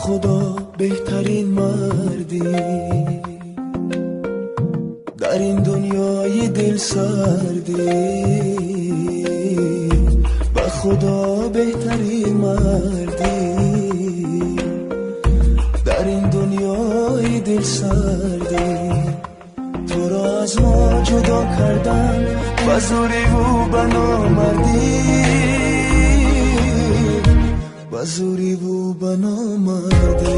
خدا بهترین مردی در این دنیای دل سردی، به خدا بهترین مردی در این دنیای دل سردی. تو را از ما جدا کردن و زوری و بنامردی، و زوری و بنامردی،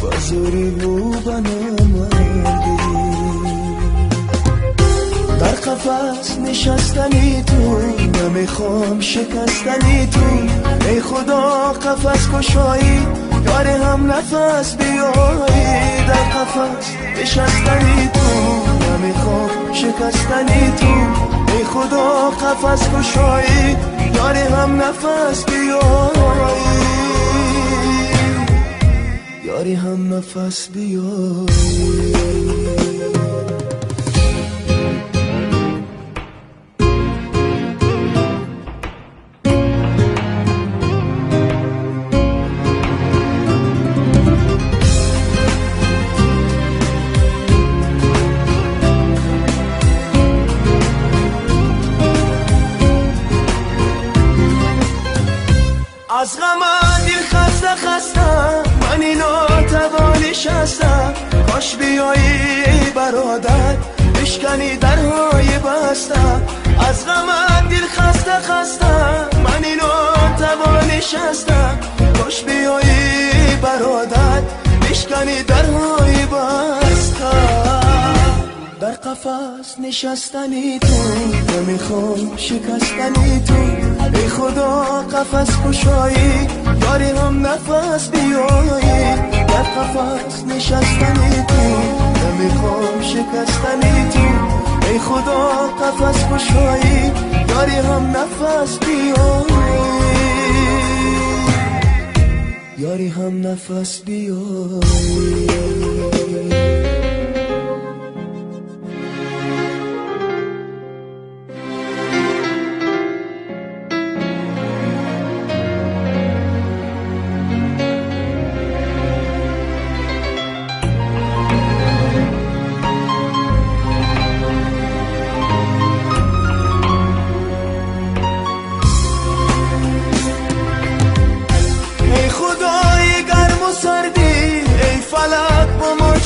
و زوری و بنامردی. در قفس نشستنی تو، نمیخوام شکستنی تو. ای خدا قفس کشایی، یار هم نفس بیایی. در قفس نشستنی تو، نمیخوام شکستنی تو. ای خدا قفس کشایی، یار هم نفس بیایی، یاری هم نفس بیایی. از غم دل خستم، من اینو توانش هستم. کاش بیایی برادر، بشکنی درهای بستم. از غم دل خستم، من اینو توانش هستم. کاش بیایی برادر، بشکنی درهای بستم. در قفس نشستنی تو، نمیخوام شکستنی تو. ای خدا قفس کشایی، یاری هم نفس بیایی. در قفس نشستنی تو، نمیخوام شکستنی تو. ای خدا قفس کشایی، یاری هم نفس بیایی، یاری هم نفس بیایی.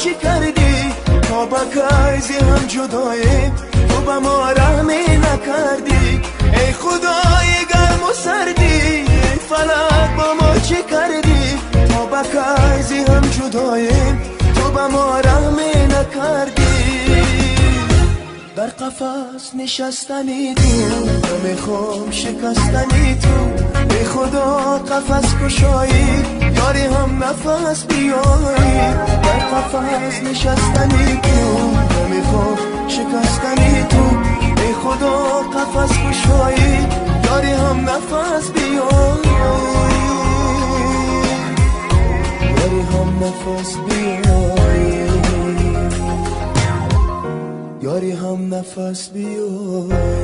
چی کردی تا با کایزی هم جدایی، تو با ما رحمی نکردی. ای خدای گرم و سردی، ای فلک با ما چی کردی تا با کایزی هم جدایی، تو با ما رحمی نکردی. در قفس نشستنی تو، نمیخوام شکستنی تو. ای خدا قفس کشایی، یاری هم نفس بیایی. در قفس نشستنی تو، نمیخوام شکستنی تو. ای خدا قفس کشایی، یاری هم نفس بیایی، یاری هم نفس بیایی، یاری هم نفس بیایی.